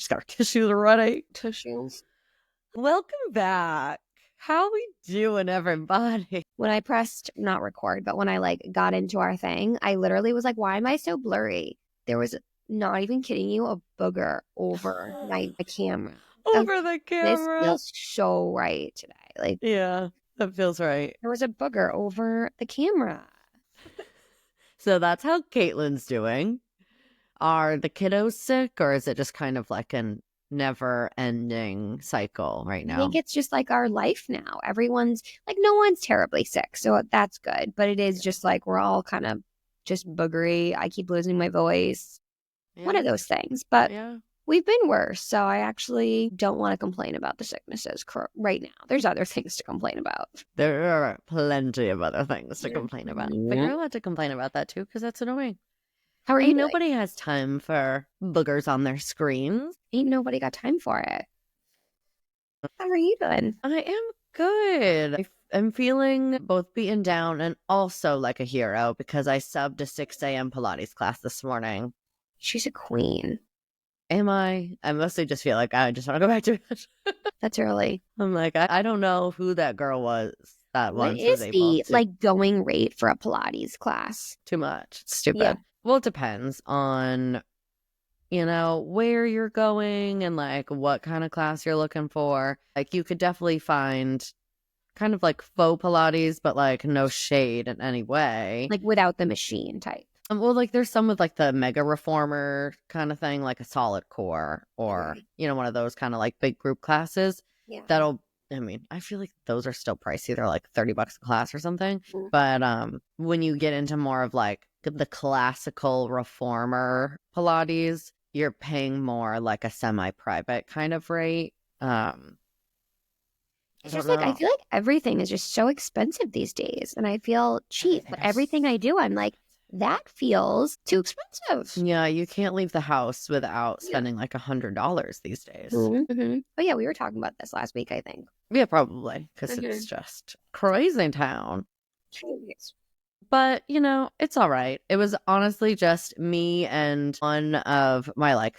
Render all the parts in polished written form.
She's got her tissues ready. Tissues. Welcome back. How we doing, everybody? When I pressed not record, but when I got into our thing, I literally was like, why am I so blurry? There was, not even kidding you, a booger over my camera. Over the camera. This feels so right today. Yeah, that feels right. There was a booger over the camera. So that's how Caitlin's doing. Are the kiddos sick, or is it just kind of like a never-ending cycle right now? I think it's just our life now. Everyone's no one's terribly sick, so that's good. But it is just we're all kind of just boogery. I keep losing my voice. Yeah. One of those things. But we've been worse, so I actually don't want to complain about the sicknesses right now. There's other things to complain about. There are plenty of other things to complain about. But you're allowed to complain about that too, because that's annoying. How are you? Nobody has time for boogers on their screens. Ain't nobody got time for it. How are you doing? I am good. I'm feeling both beaten down and also like a hero because I subbed a 6 a.m. Pilates class this morning. She's a queen. Am I? I mostly just feel like I just want to go back to it. That's early. I'm like, I don't know who that girl was that once was able to. What is the going rate for a Pilates class? Too much. It's stupid. Yeah. Well, it depends on, where you're going and what kind of class you're looking for. You could definitely find kind of faux Pilates, but no shade in any way. Without the machine type. Well, there's some with the mega reformer kind of thing, like a solid core or, one of those kind of big group classes. Yeah. I feel like those are still pricey. They're $30 a class or something. Mm-hmm. But when you get into more of the classical reformer Pilates, you're paying more a semi-private kind of rate. It's just I feel like everything is just so expensive these days, and I feel cheap. But everything I do, I'm that feels too expensive. Yeah, you can't leave the house without spending $100 these days. Mm-hmm. Oh yeah, we were talking about this last week, I think. Yeah, probably, because it's just crazy town. Jeez. But, it's all right. It was honestly just me and one of my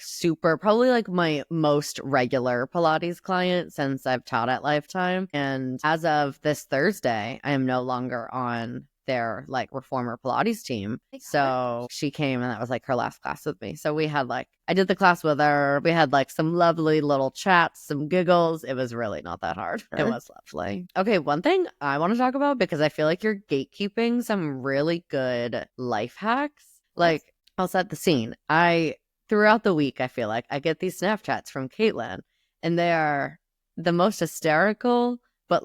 probably my most regular Pilates client since I've taught at Lifetime. And as of this Thursday, I am no longer on their reformer Pilates team. So she came and that was her last class with me. So we had I did the class with her. We had some lovely little chats, some giggles. It was really not that hard. It was lovely. Okay, one thing I want to talk about, because I feel you're gatekeeping some really good life hacks. I'll set the scene. Throughout the week, I feel I get these Snapchats from Caitlin, and they are the most hysterical, but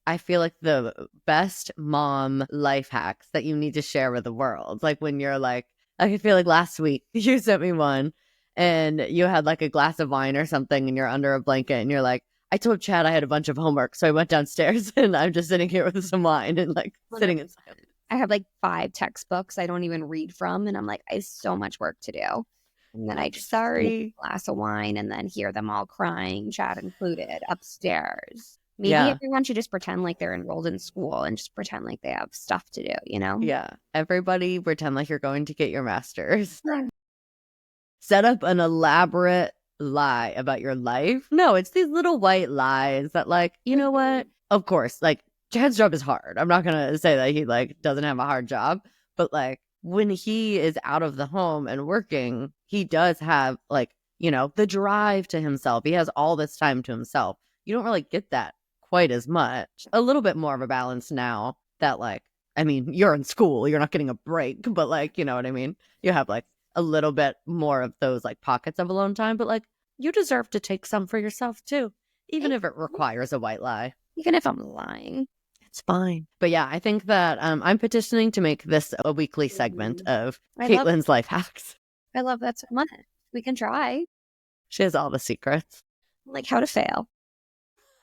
I feel the best mom life hacks that you need to share with the world. When you're I feel last week you sent me one and you had a glass of wine or something and you're under a blanket and you're I told Chad I had a bunch of homework. So I went downstairs and I'm just sitting here with some wine and sitting in silence. I have 5 textbooks I don't even read from. And I'm I have so much work to do. And then I just take a glass of wine and then hear them all crying, Chad included, upstairs. Maybe everyone should just pretend they're enrolled in school and just pretend they have stuff to do, Yeah. Everybody pretend you're going to get your master's. Set up an elaborate lie about your life. No, it's these little white lies that you know what? Of course, Chad's job is hard. I'm not going to say that he doesn't have a hard job, but when he is out of the home and working, he does have the drive to himself. He has all this time to himself. You don't really get that quite as much. A little bit more of a balance now that you're in school, you're not getting a break, but you know what I mean? You have a little bit more of those pockets of alone time, but you deserve to take some for yourself too, even if it requires a white lie. Even if I'm lying, it's fine. But yeah, I think that I'm petitioning to make this a weekly segment of Caitlin's life hacks. I love that so much. We can try. She has all the secrets. How to fail.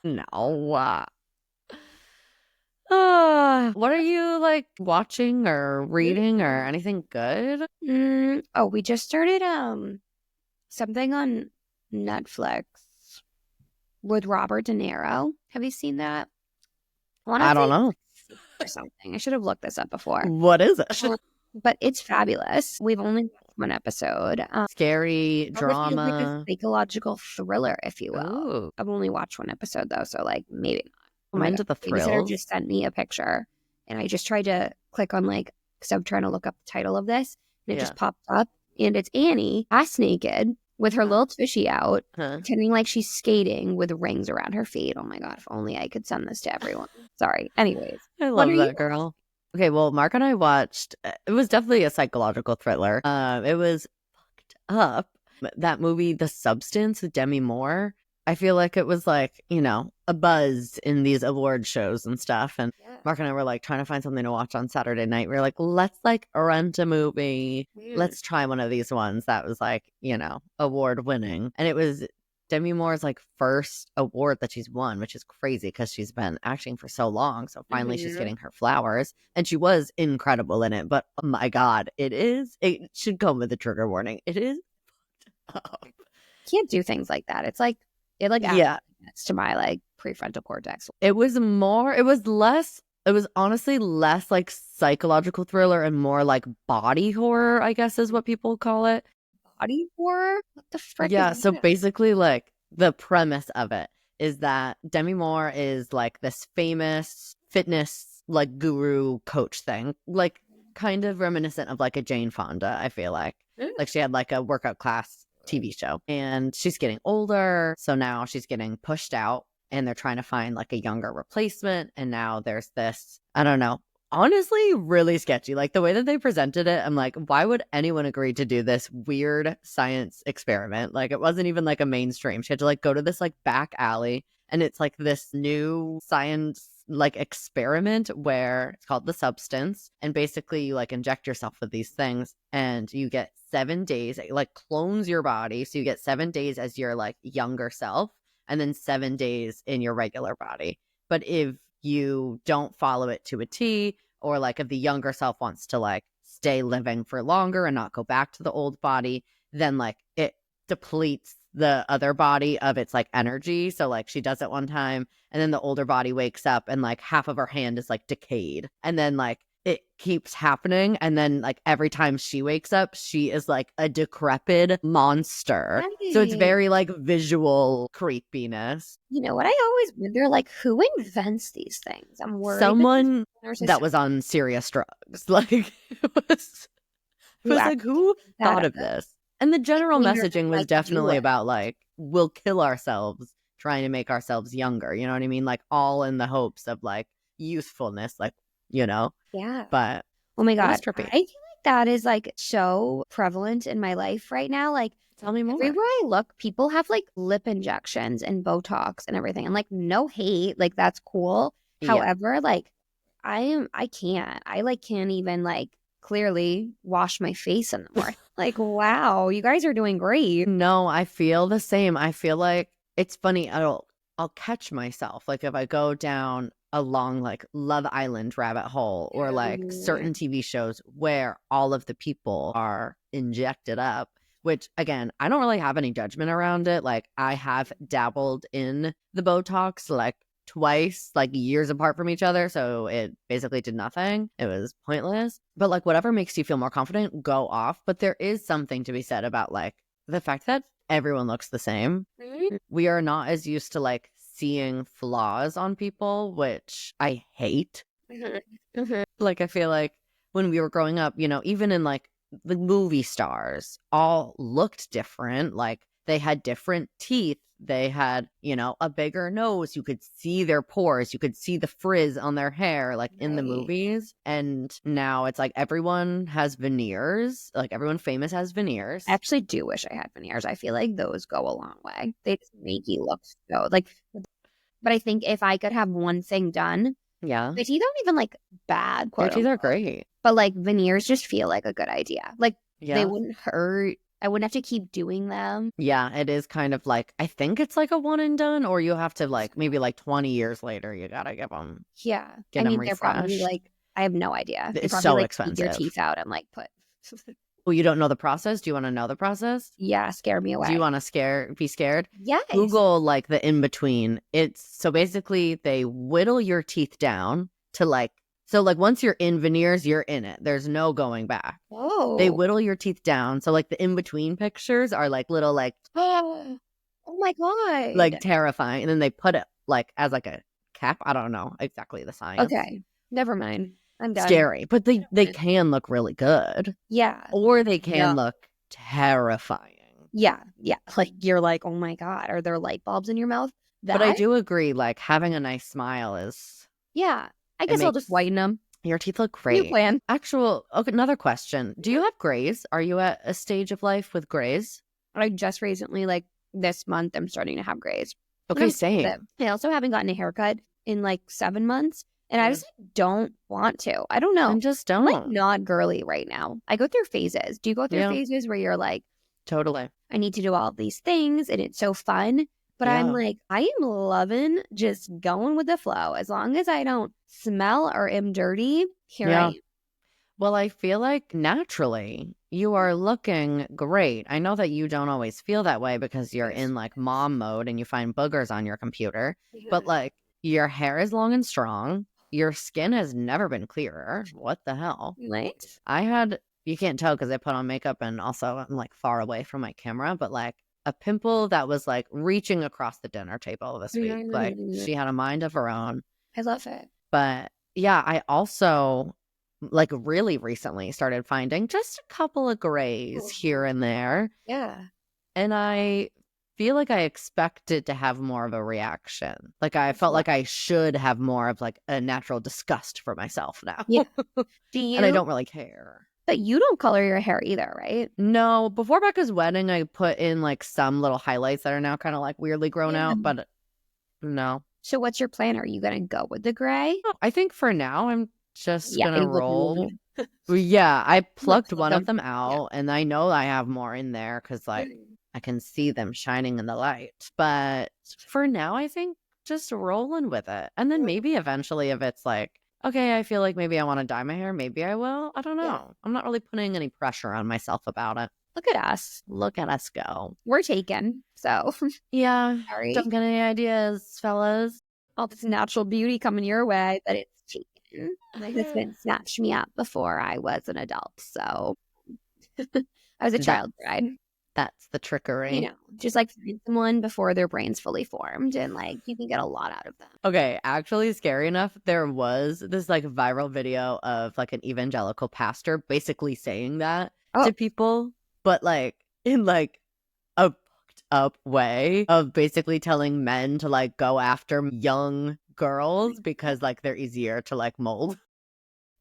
No. What are you watching or reading or anything good? We just started something on Netflix with Robert De Niro. Have you seen that? I don't know. Or something. I should have looked this up before. What is it? But it's fabulous. We've only one episode. Scary Like a drama. psychological thriller, if you will. Ooh, I've only watched one episode though, so like maybe not. Oh I'm my into god, the babysitter thrills. just sent me a picture, and I just tried to click on like because I'm trying to look up the title of this, and it just popped up, and it's Annie ass naked with her little tushy out, pretending like she's skating with rings around her feet. Oh my god, if only I could send this to everyone. Sorry. Anyways, I love that girl. Okay, well, Mark and I watched, it was definitely a psychological thriller. It was fucked up. That movie, The Substance with Demi Moore, I feel like it was like, you know, a buzz in these award shows and stuff. And Mark and I were like trying to find something to watch on Saturday night. We were like, let's like rent a movie. Let's try one of these ones that was like, you know, award winning. And it was Demi Moore's like first award that she's won, which is crazy because she's been acting for so long. So finally she's getting her flowers, and she was incredible in it. But oh my God, it should come with a trigger warning. It is fucked up. Can't do things like that. It's like, it like adds to my like prefrontal cortex. It was honestly less like psychological thriller and more like body horror, I guess is what people call it. Body horror? What the frick? Yeah, so basically like the premise of it is that Demi Moore is like this famous fitness like guru coach thing, like kind of reminiscent of like a Jane Fonda, I feel like. Like she had like a workout class TV show, and she's getting older, so now she's getting pushed out, and they're trying to find like a younger replacement. And now there's this, I don't know, honestly really sketchy. Like the way that they presented it, I'm like, why would anyone agree to do this weird science experiment? Like it wasn't even like a mainstream. She had to like go to this like back alley, and it's like this new science like experiment where it's called The Substance, and basically you like inject yourself with these things, and you get 7 days. It like clones your body, so you get 7 days as your like younger self, and then 7 days in your regular body. But if you don't follow it to a T, or like if the younger self wants to like stay living for longer and not go back to the old body, then like it depletes the other body of its like energy. So like she does it one time, and then the older body wakes up and like half of her hand is like decayed, and then like it keeps happening, and then like every time she wakes up she is like a decrepit monster. So it's very like visual creepiness. You know what I always wonder, like who invents these things? I'm worried someone that was on serious drugs. Like it was like, who thought of this? And the general messaging was definitely about like, we'll kill ourselves trying to make ourselves younger. You know what I mean? Like all in the hopes of like youthfulness, like, you know? Yeah. But oh my God, I feel like that is like so prevalent in my life right now. Like, tell me more. Everywhere I look, people have like lip injections and Botox and everything. And like, no hate, like that's cool. Yeah. However, like I can't. I like can't even like clearly wash my face in the morning. Like, wow, you guys are doing great. No, I feel the same. I feel like it's funny. I'll catch myself. Like if I go down a long like Love Island rabbit hole, or like certain TV shows where all of the people are injected up, which again, I don't really have any judgment around it. Like I have dabbled in the Botox like twice, like years apart from each other. So it basically did nothing. It was pointless. But like whatever makes you feel more confident, go off. But there is something to be said about like the fact that everyone looks the same. We are not as used to like seeing flaws on people, which I hate. Like I feel like when we were growing up, you know, even in like the movie stars all looked different. Like they had different teeth. They had, you know, a bigger nose. You could see their pores. You could see the frizz on their hair, like in the movies. And now it's like everyone has veneers. Like everyone famous has veneers. I actually do wish I had veneers. I feel like those go a long way. They just make you look so like, but I think if I could have one thing done, yeah, my teeth aren't even like bad. Your teeth are great. But like veneers just feel like a good idea. Like they wouldn't hurt. I wouldn't have to keep doing them. Yeah, it is kind of like, I think it's like a one and done, or you have to like maybe like 20 years later, you gotta give them. Yeah. Get them they're probably like, I have no idea. It's probably, so like, expensive. Take your teeth out and like put. Well, you don't know the process? Do you want to know the process? Yeah, scare me away. Do you want to be scared? Yes. Google like the in between. It's so basically they whittle your teeth down to like So like once you're in veneers, you're in it. There's no going back. Oh. They whittle your teeth down. So like the in-between pictures are like little like Oh my God. like terrifying. And then they put it like as like a cap. I don't know exactly the science. Okay. Never mind. I'm done. Scary. But they can look really good. Yeah. Or they can look terrifying. Yeah. Yeah. Like you're like, oh my God, are there light bulbs in your mouth? But I do agree, like having a nice smile is. Yeah. I guess I'll just whiten them. Your teeth look great. New plan. Okay, another question. Do you have grays? Are you at a stage of life with grays? I just recently, like this month, I'm starting to have grays. Okay, same. I also haven't gotten a haircut in like 7 months. And I just don't want to. I don't know. I just don't. I'm like not girly right now. I go through phases. Do you go through phases where you're like, totally, I need to do all these things and it's so fun. But I'm like, I am loving just going with the flow. As long as I don't smell or am dirty, here I am. Well, I feel like naturally you are looking great. I know that you don't always feel that way because you're in like mom mode and you find boogers on your computer. But like your hair is long and strong. Your skin has never been clearer. What the hell? Right. You can't tell because I put on makeup and also I'm like far away from my camera, but like a pimple that was like reaching across the dinner table this week. Like she had a mind of her own. I love it. But yeah, I also like really recently started finding just a couple of grays here and there. Yeah. And I feel like I expected to have more of a reaction. Like I felt like I should have more of like a natural disgust for myself now. Yeah. Do you? And I don't really care. But you don't color your hair either, right? No. Before Becca's wedding, I put in like some little highlights that are now kind of like weirdly grown out, but no. So what's your plan? Are you going to go with the gray? I think for now, I'm just going to roll. Yeah, I plucked one of them out and I know I have more in there because like I can see them shining in the light. But for now, I think just rolling with it. And then maybe eventually if it's like, okay, I feel like maybe I want to dye my hair, maybe I will. I don't know. Yeah. I'm not really putting any pressure on myself about it. Look at us. Look at us go. We're taken. So yeah. Sorry. Don't get any ideas, fellas. All this natural beauty coming your way, but it's taken. My husband snatched me up before I was an adult. So I was a child bride. That's the trickery. You know, just like find someone before their brain's fully formed and like you can get a lot out of them. Okay, actually scary enough, there was this like viral video of like an evangelical pastor basically saying that to people, but like in like a fucked up way of basically telling men to like go after young girls because like they're easier to like mold.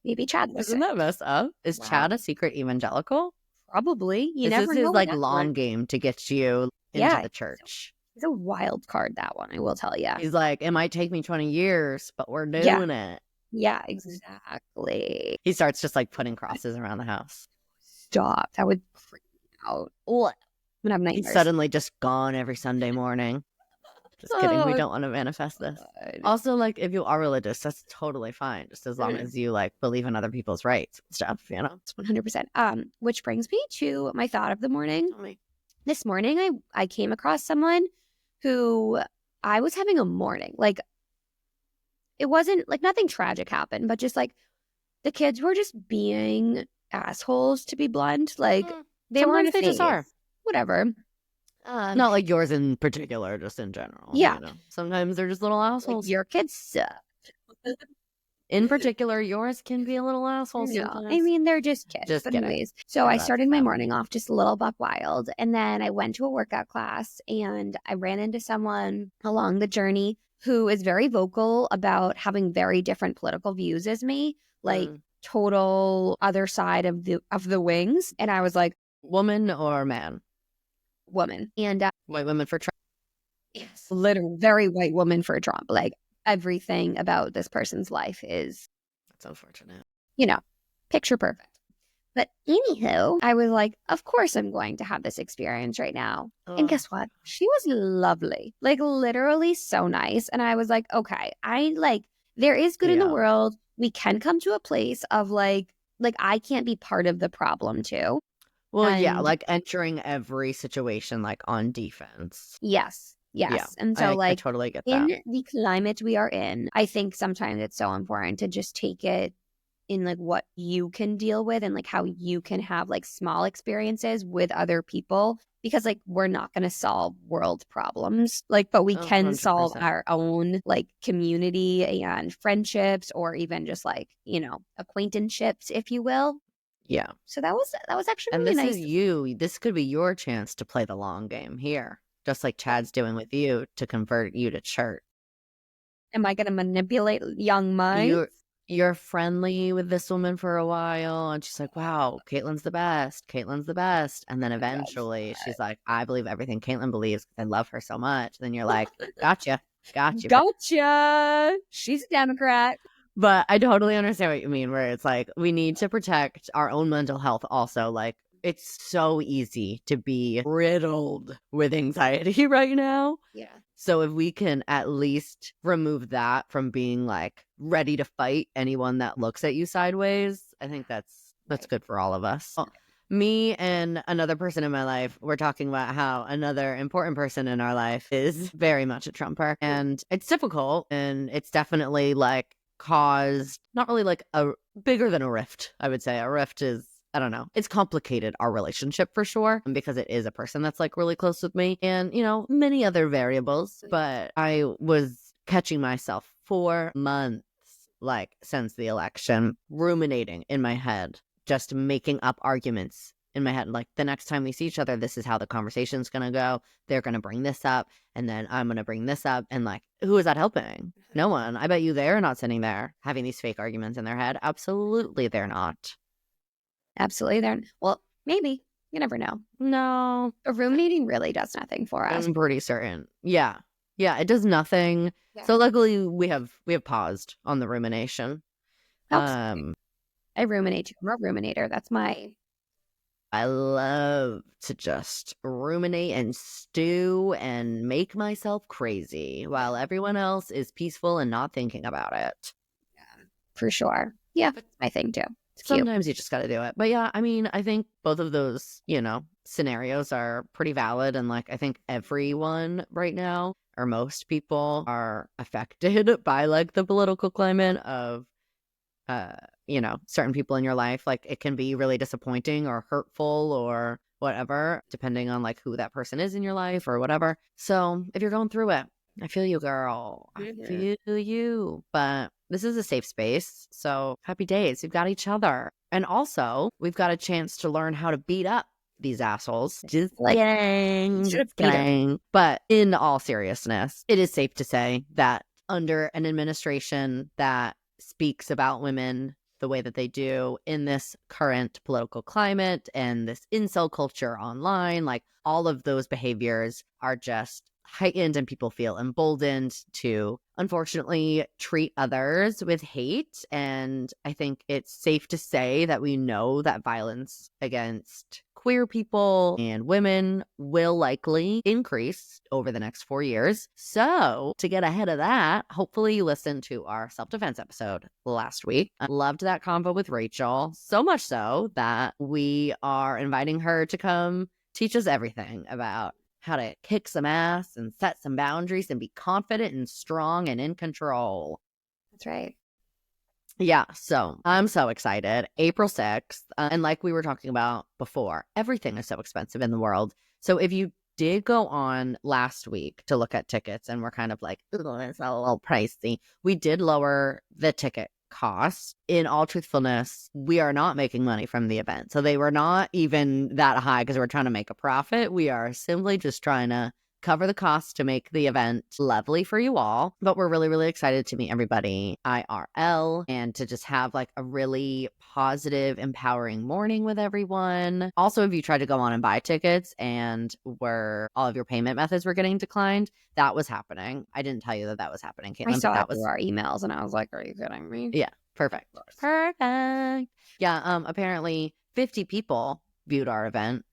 Maybe Chad was. Isn't that messed up? Is Chad a secret evangelical? Probably. This is his like long game to get you into the church. It's a wild card, that one, I will tell you. He's like, it might take me 20 years, but we're doing it. Yeah, exactly. He starts just like putting crosses around the house. Stop. That would freak me out. I'm gonna have nightmares. He's suddenly just gone every Sunday morning. Just kidding. We don't want to manifest this. Also, like, if you are religious, that's totally fine. Just as long as you, like, believe in other people's rights and stuff, you know? It's 100%. Which brings me to my thought of the morning. This morning, I came across someone who I was having a morning. Like, it wasn't, like, nothing tragic happened, but just, like, the kids were just being assholes, to be blunt. Like, they weren't. They just are. Whatever. Not like yours in particular, just in general. Yeah. You know? Sometimes they're just little assholes. Like your kids suck. In particular, yours can be a little asshole sometimes. I mean, they're just kids. Just but anyways, so I started my morning off just a little buck wild. And then I went to a workout class and I ran into someone along the journey who is very vocal about having very different political views as me. Like total other side of the wings. And I was like, woman or man? Woman. And white women for Trump. Yes, literally very white woman for Trump. Like everything about this person's life is, that's unfortunate. You know, picture perfect. But anywho, I was like, of course I'm going to have this experience right now. And guess what? She was lovely, like literally so nice. And I was like, okay, there is good in the world. We can come to a place of like I can't be part of the problem too. Well, like entering every situation like on defense. Yes. Yeah, Yes. And so, I like, totally get in that. the climate we are in, I think sometimes it's so important to just take it in like what you can deal with and like how you can have like small experiences with other people, because like we're not going to solve world problems, like, but we can solve 100%. our own like community and friendships, or even just like, acquaintanceships, if you will. Yeah. So that was actually And really this is nice. you. This could be your chance to play the long game here, just like Chad's doing with you to convert you to church. Am I going to manipulate young minds? You're friendly with this woman for a while, and she's like, "Wow, Caitlin's the best. Caitlin's the best." And then Oh my God. eventually, she's like, "I believe everything Caitlin believes because I love her so much." Then you're like, "Gotcha, got you." Gotcha. She's a Democrat. But I totally understand what you mean, where it's like we need to protect our own mental health also. Like, it's so easy to be riddled with anxiety right now. Yeah. So if we can at least remove that from being like ready to fight anyone that looks at you sideways, I think that's Right. good for all of us. Well, me and another person in my life, we're talking about how another important person in our life is very much a Trumper. And it's difficult, and it's definitely like caused not really like a bigger than a rift, I would say. A rift is, I don't know. It's complicated our relationship for sure, because it is a person that's like really close with me and, many other variables. But I was catching myself for months, like since the election, ruminating in my head, just making up arguments in my head. Like, the next time we see each other, this is how the conversation's going to go. They're going to bring this up, and then I'm going to bring this up. And like, who is that helping? No one. I bet you they're not sitting there having these fake arguments in their head. Absolutely, they're not. Absolutely. Well, maybe. You never know. No, Ruminating really does nothing for us. I'm pretty certain. Yeah. Yeah, it does nothing. Yeah. So luckily we have paused on the rumination. Helps. I ruminate too. I'm a ruminator. I love to just ruminate and stew and make myself crazy while everyone else is peaceful and not thinking about it. Yeah, for sure. Yeah, I think too. It's cute. Sometimes you just got to do it. But yeah, I mean, I think both of those, scenarios are pretty valid. And like, I think everyone right now, or most people, are affected by like the political climate of, certain people in your life. Like, it can be really disappointing or hurtful or whatever, depending on like who that person is in your life or whatever. So if you're going through it, I feel you, girl. I feel you. But this is a safe space. So happy days. We've got each other. And also, we've got a chance to learn how to beat up these assholes. Just Like, kidding. should have Just beat 'em. kidding. But in all seriousness, it is safe to say that under an administration that speaks about women the way that they do in this current political climate and this incel culture online, like, all of those behaviors are just heightened, and people feel emboldened to, unfortunately, treat others with hate. And I think it's safe to say that we know that violence against queer people and women will likely increase over the next 4 years. So to get ahead of that, hopefully you listened to our self-defense episode last week. I loved that convo with Rachel, so much so that we are inviting her to come teach us everything about how to kick some ass and set some boundaries and be confident and strong and in control. That's right. Yeah, so I'm so excited. April 6th. And like we were talking about before, everything is so expensive in the world. So if you did go on last week to look at tickets and we're kind of like, oh, it's a little pricey, we did lower the ticket costs. In all truthfulness, we are not making money from the event. So they were not even that high because we're trying to make a profit. We are simply just trying to cover the costs to make the event lovely for you all. But we're really, really excited to meet everybody IRL and to just have like a really positive, empowering morning with everyone. Also, if you tried to go on and buy tickets and were all of your payment methods were getting declined, that was happening. I didn't tell you that was happening, Caitlin. I saw that it through our emails and I was like, are you kidding me? Yeah, perfect. Perfect. Yeah, apparently 50 people viewed our event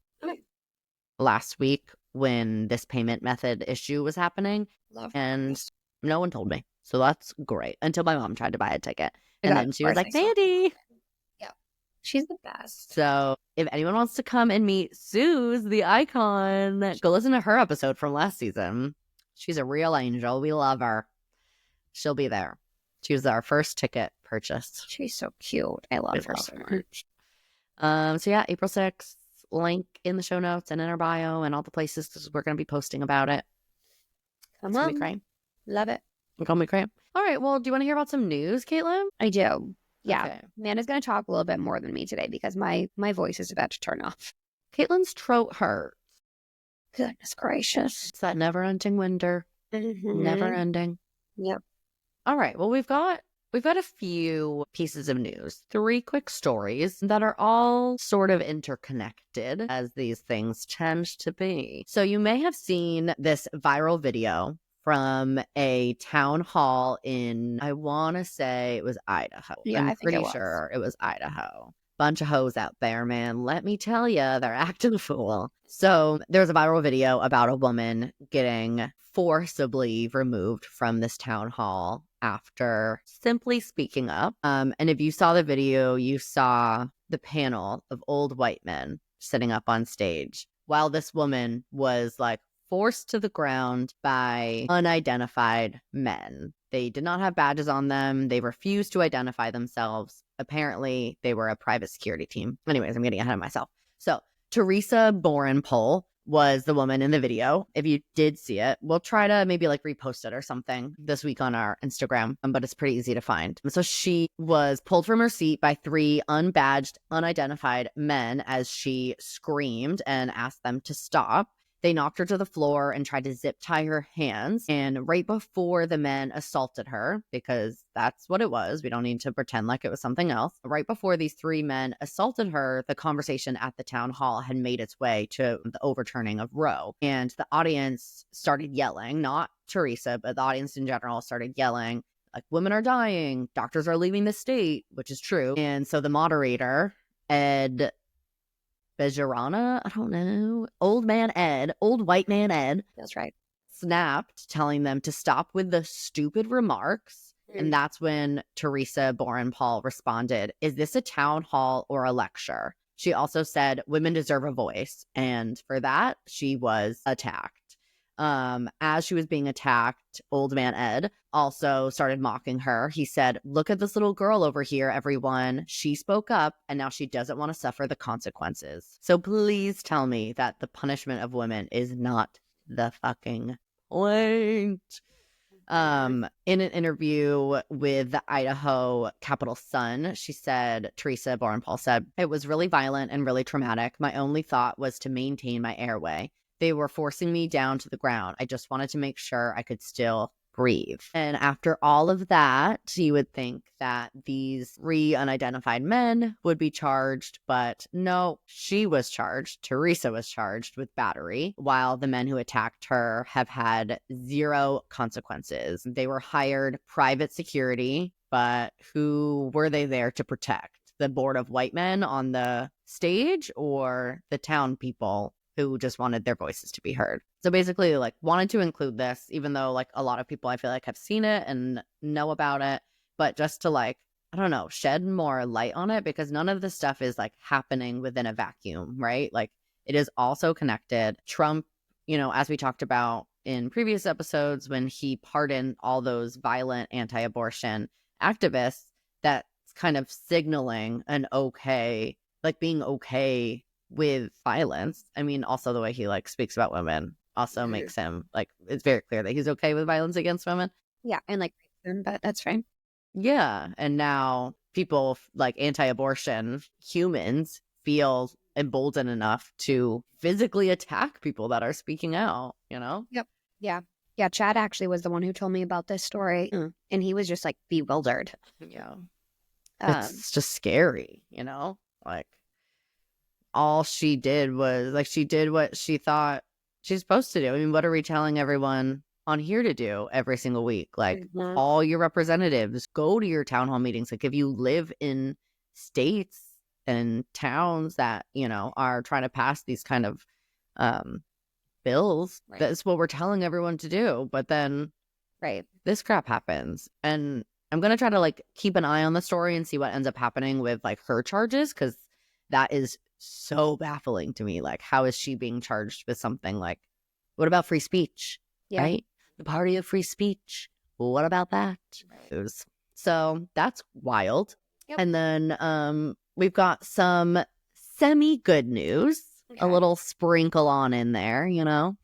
last week when this payment method issue was happening. And no one told me. So that's great. Until my mom tried to buy a ticket. And then she was like, Sandy. Yeah. She's the best. So if anyone wants to come and meet Suze, the icon, go listen to her episode from last season. She's a real angel. We love her. She'll be there. She was our first ticket purchase. She's so cute. I love her so much. So yeah, April 6th, link in the show notes and in our bio and all the places because we're going to be posting about it. Come on. Love it. We're going to be great. All right. Well, do you want to hear about some news, Caitlin? I do. Yeah. Okay. Amanda's going to talk a little bit more than me today because my voice is about to turn off. Caitlin's throat hurts. Goodness gracious. It's that never-ending winter. Mm-hmm. Never ending. Yep. All right. Well, we've got a few pieces of news, 3 quick stories that are all sort of interconnected, as these things tend to be. So you may have seen this viral video from a town hall in, I want to say it was Idaho. Yeah, I'm pretty sure it was Idaho. Bunch of hoes out there, man. Let me tell you, they're acting a fool. So there's a viral video about a woman getting forcibly removed from this town hall after simply speaking up. And if you saw the video, you saw the panel of old white men sitting up on stage while this woman was like forced to the ground by unidentified men. They did not have badges on them. They refused to identify themselves. Apparently, they were a private security team. Anyways, I'm getting ahead of myself. So, Teresa Borenpol was the woman in the video. If you did see it, we'll try to maybe like repost it or something this week on our Instagram, but it's pretty easy to find. So she was pulled from her seat by 3 unbadged, unidentified men as she screamed and asked them to stop. They knocked her to the floor and tried to zip tie her hands. And right before the men assaulted her, because that's what it was, we don't need to pretend like it was something else. Right before these 3 men assaulted her, the conversation at the town hall had made its way to the overturning of Roe. And the audience started yelling, not Teresa, but the audience in general started yelling, like, women are dying, doctors are leaving the state, which is true. And so the moderator, Ed Bejarana, I don't know, old white man Ed. That's right. Snapped, telling them to stop with the stupid remarks. And that's when Teresa Borenpol responded, "Is this a town hall or a lecture?" She also said, "Women deserve a voice." And for that, she was attacked. As she was being attacked, old man Ed also started mocking her. He said, "Look at this little girl over here, everyone. She spoke up and now she doesn't want to suffer the consequences. So please tell me that the punishment of women is not the fucking point." In an interview with the Idaho Capital Sun, Teresa Borenpol said, "It was really violent and really traumatic. My only thought was to maintain my airway. They were forcing me down to the ground. I just wanted to make sure I could still breathe." And after all of that, you would think that these 3 unidentified men would be charged, but no, she was charged. Teresa was charged with battery, while the men who attacked her have had 0 consequences. They were hired private security, but who were they there to protect? The board of white men on the stage or the town people who just wanted their voices to be heard? So basically, like, wanted to include this, even though like a lot of people I feel like have seen it and know about it, but just to like, I don't know, shed more light on it, because none of this stuff is like happening within a vacuum, right? Like, it is also connected. Trump, as we talked about in previous episodes, when he pardoned all those violent anti-abortion activists, that's kind of signaling an okay, like being okay with violence. I mean, also the way he like speaks about women also makes him like, it's very clear that he's okay with violence against women. Yeah, and like, but that's fine. Yeah, and now people like anti-abortion humans feel emboldened enough to physically attack people that are speaking out, Yep. Yeah, Chad actually was the one who told me about this story, and he was just like bewildered. Yeah. It's just scary, like, all she did was like, she did what she thought she's supposed to do. I mean, what are we telling everyone on here to do every single week? Like, all your representatives go to your town hall meetings. Like, if you live in states and towns that, are trying to pass these kind of bills, that's what we're telling everyone to do. But then this crap happens. And I'm going to try to like keep an eye on the story and see what ends up happening with like her charges, because that is so baffling to me. Like, how is she being charged with something like, what about free speech? Yeah. Right? the party of free speech. What about that? So that's wild. Yep. And then we've got some semi-good news, a little sprinkle on in there, you know.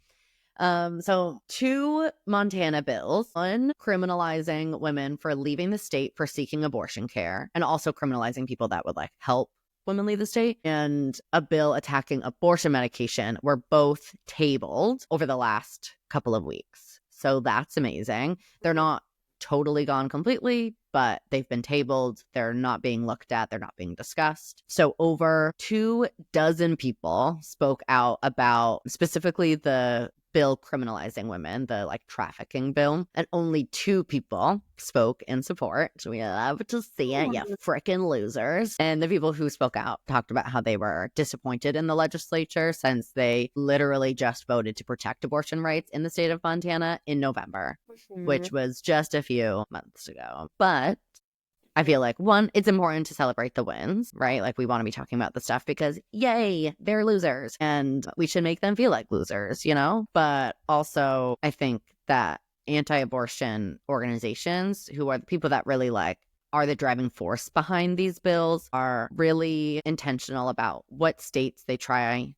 So 2 Montana bills, one criminalizing women for leaving the state for seeking abortion care, and also criminalizing people that would like help women leave the state, and a bill attacking abortion medication were both tabled over the last couple of weeks. So that's amazing. They're not totally gone completely, but they've been tabled. They're not being looked at. They're not being discussed. So over 24 people spoke out about specifically the bill criminalizing women, the like trafficking bill, and only 2 people spoke in support. So we love to see it, you frickin' losers. And the people who spoke out talked about how they were disappointed in the legislature since they literally just voted to protect abortion rights in the state of Montana in November, which was just a few months ago. But I feel like, one, it's important to celebrate the wins, right? Like, we want to be talking about the stuff because, yay, they're losers. And we should make them feel like losers, you know? But also, I think that anti-abortion organizations, who are the people that really, like, are the driving force behind these bills, are really intentional about what states they try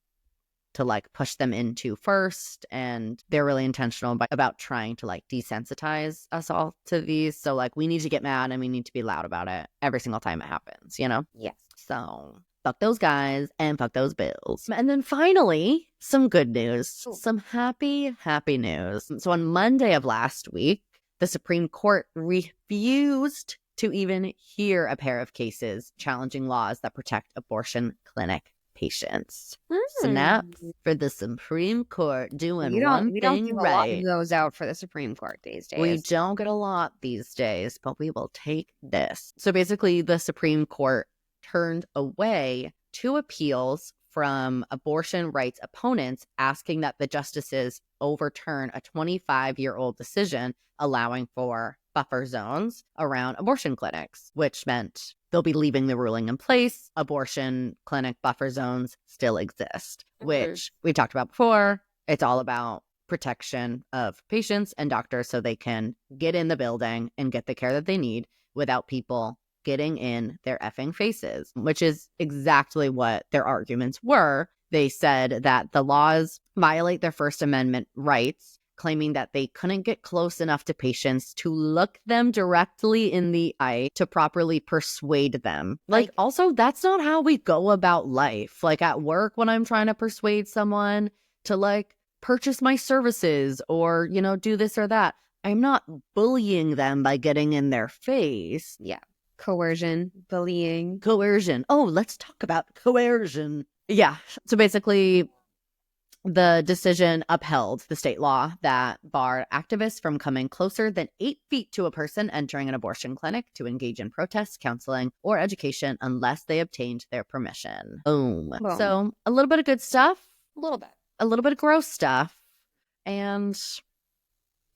to like push them into first, and they're really intentional about trying to like desensitize us all to these. So like, we need to get mad and we need to be loud about it every single time it happens, you know? Yes. So fuck those guys and fuck those bills. And then finally, some good news. Some happy news. So on Monday of last week, the Supreme Court refused to even hear a pair of cases challenging laws that protect abortion clinic patients. Snaps for the Supreme Court doing one thing right. We don't give a lot of those out for the Supreme Court these days. We don't get a lot these days, but we will take this. So basically, the Supreme Court turned away 2 appeals from abortion rights opponents asking that the justices overturn a 25-year-old decision allowing for buffer zones around abortion clinics, which meant they'll be leaving the ruling in place. Abortion clinic buffer zones still exist, which we talked about before. It's all about protection of patients and doctors so they can get in the building and get the care that they need without people getting in their effing faces, which is exactly what their arguments were. They said that the laws violate their First Amendment rights, claiming that they couldn't get close enough to patients to look them directly in the eye to properly persuade them. Like, also, that's not how we go about life. Like, at work, when I'm trying to persuade someone to, like, purchase my services or, you know, do this or that, I'm not bullying them by getting in their face. Yeah. Coercion, bullying. Coercion. Oh, let's talk about coercion. Yeah. So basically, the decision upheld the state law that barred activists from coming closer than 8 feet to a person entering an abortion clinic to engage in protests, counseling, or education unless they obtained their permission. Boom. So a little bit of good stuff. A little bit. A little bit of gross stuff. And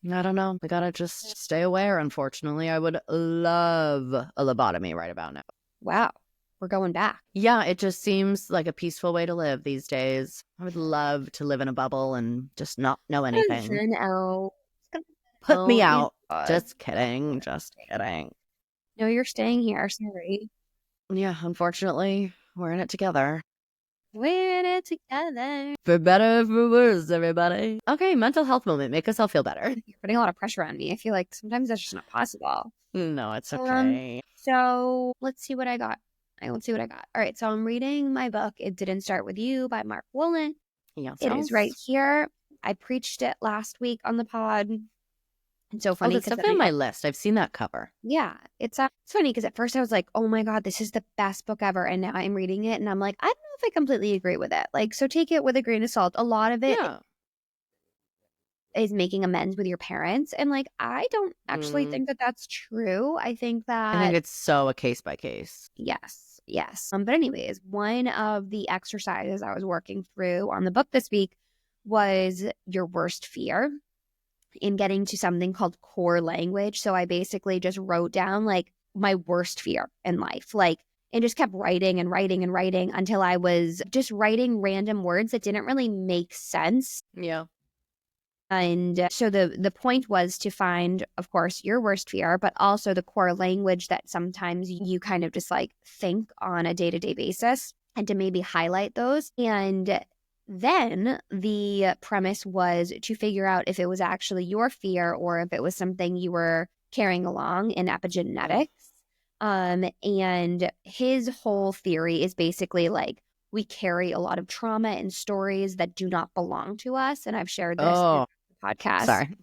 I don't know. We gotta just stay aware, unfortunately. I would love a lobotomy right about now. Wow. We're going back. Yeah, it just seems like a peaceful way to live these days. I would love to live in a bubble and just not know anything. Put me out. Just kidding. Just kidding. No, you're staying here. Sorry. Yeah, unfortunately, we're in it together. We're in it together. For better, for worse, everybody. Okay, mental health moment. Make us all feel better. You're putting a lot of pressure on me. I feel like sometimes that's just not possible. No, it's okay. So let's see what I got. Let's see what I got. All right, so I'm reading my book, It Didn't Start With You by Mark Woolen. Yes. It is right here. I preached it last week on the pod. It's so funny. It's definitely on my list. I've seen that cover. Yeah. It's funny because at first I was like, oh my God, this is the best book ever. And now I'm reading it and I'm like, I don't know if I completely agree with it. Like, so take it with a grain of salt. A lot of it is making amends with your parents. And like, I don't actually think that that's true. I think it's so a case by case. Yes. But anyways, one of the exercises I was working through on the book this week was your worst fear in getting to something called core language. So I basically just wrote down like my worst fear in life, like, and just kept writing and writing and writing until I was just writing random words that didn't really make sense. Yeah. And so the point was to find, of course, your worst fear, but also the core language that sometimes you kind of just like think on a day-to-day basis, and to maybe highlight those. And then the premise was to figure out if it was actually your fear or if it was something you were carrying along in epigenetics. And his whole theory is basically like, we carry a lot of trauma and stories that do not belong to us. And I've shared this in Oh, the podcast. sorry.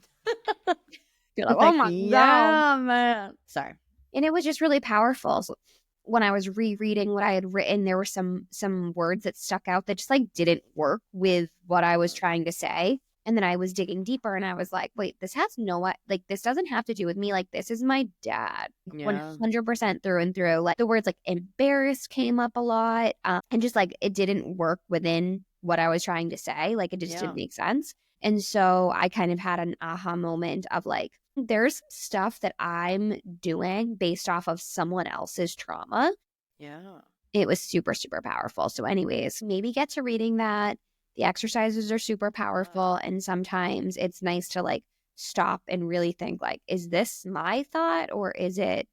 You're like, oh Like, my God. yeah, man. Sorry. And it was just really powerful. So when I was rereading what I had written, there were some words that stuck out that just like didn't work with what I was trying to say. And then I was digging deeper and I was like, wait, this has like, this doesn't have to do with me. Like, this is my dad. Yeah. 100% through and through. Like, the words like embarrassed came up a lot. And just like, it didn't work within what I was trying to say. Like, it just didn't make sense. And so I kind of had an aha moment of like, there's stuff that I'm doing based off of someone else's trauma. Yeah. It was super, super powerful. So anyways, maybe get to reading that. The exercises are super powerful. And sometimes it's nice to like stop and really think like, is this my thought or is it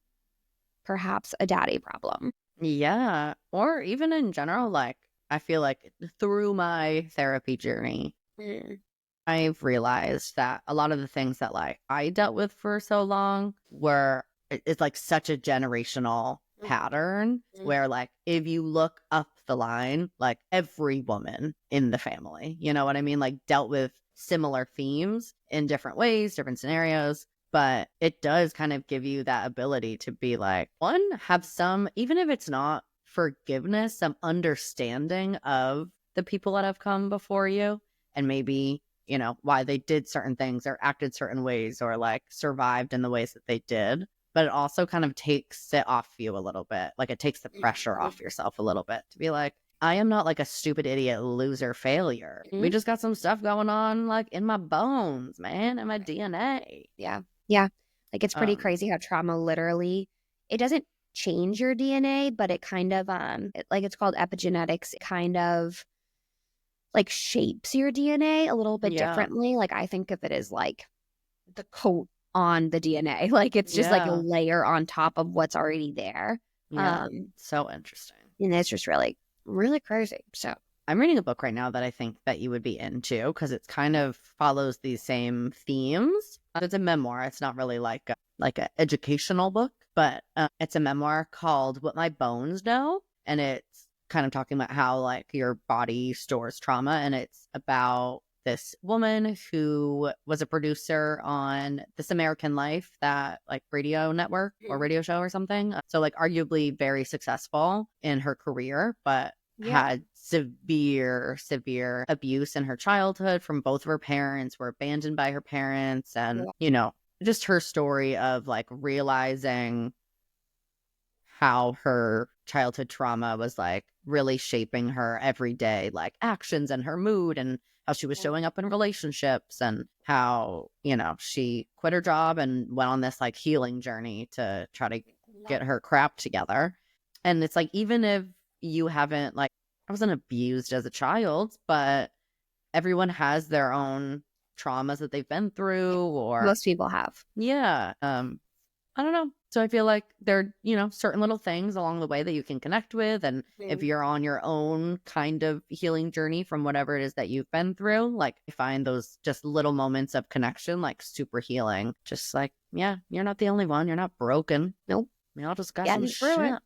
perhaps a daddy problem? Yeah. Or even in general, like, I feel like through my therapy journey, I've realized that a lot of the things that like I dealt with for so long were it's like such a generational pattern where like if you look up the line, like every woman in the family, you know what I mean, like dealt with similar themes in different ways, different scenarios. But it does kind of give you that ability to be like, one, have some, even if it's not forgiveness, some understanding of the people that have come before you and maybe, you know, why they did certain things or acted certain ways or like survived in the ways that they did. But it also kind of takes it off you a little bit. Like it takes the pressure off yourself a little bit to be like, I am not like a stupid idiot loser failure. We just got some stuff going on like in my bones, man, and my DNA. Yeah. Yeah. Like it's pretty crazy how trauma literally, it doesn't change your DNA, but it kind of, like it's called epigenetics. It kind of like shapes your DNA a little bit differently. Like I think of it as like the coat on the DNA. Like it's just like a layer on top of what's already there. Yeah. So interesting. And it's just really, really crazy. So I'm reading a book right now that I think that you would be into because it's kind of follows these same themes. It's a memoir. It's not really like a educational book, but it's a memoir called What My Bones Know. And it's kind of talking about how like your body stores trauma. And it's about this woman who was a producer on This American Life, that like radio network or radio show or something. So like arguably very successful in her career, but had severe abuse in her childhood from both of her parents, were abandoned by her parents. And, you know, just her story of like realizing how her childhood trauma was like really shaping her everyday like actions and her mood and how she was showing up in relationships and how, you know, she quit her job and went on this like healing journey to try to get her crap together. And it's like, even if you haven't like, I wasn't abused as a child, but everyone has their own traumas that they've been through or most people have. Yeah. I don't know. So I feel like there are, you know, certain little things along the way that you can connect with. And if you're on your own kind of healing journey from whatever it is that you've been through, like I find those just little moments of connection, like super healing. Just like, yeah, you're not the only one. You're not broken. Nope. We all just got some shit. It.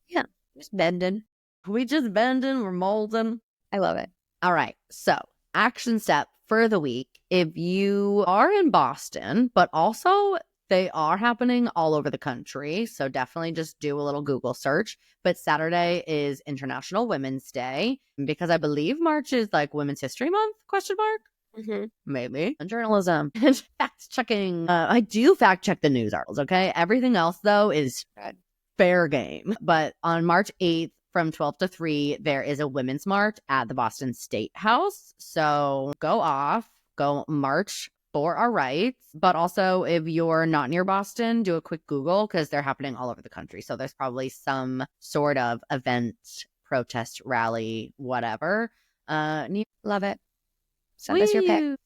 Yeah. Just bending. We just bending. We're molding. I love it. All right. So action step for the week. If you are in Boston, but also they are happening all over the country, so definitely just do a little Google search. But Saturday is International Women's Day because I believe March is like Women's History Month, question mark? Maybe. And journalism and fact checking. I do fact check the news articles, okay? Everything else, though, is fair game. But on March 8th, from 12 to 3, there is a women's march at the Boston State House. So go march for our rights. But also, if you're not near Boston, do a quick Google because they're happening all over the country. So there's probably some sort of event, protest, rally, whatever. Love it. Send us your pic.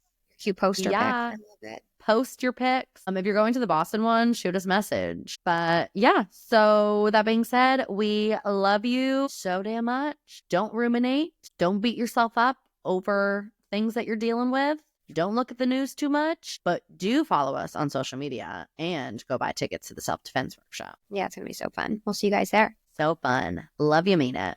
Cute poster pic. Yeah. I love it. Post your pics. If you're going to the Boston one, shoot us a message. But yeah, so with that being said, we love you so damn much. Don't ruminate. Don't beat yourself up over things that you're dealing with. Don't look at the news too much, but do follow us on social media and go buy tickets to the self-defense workshop. Yeah, it's going to be so fun. We'll see you guys there. So fun. Love you, mean it.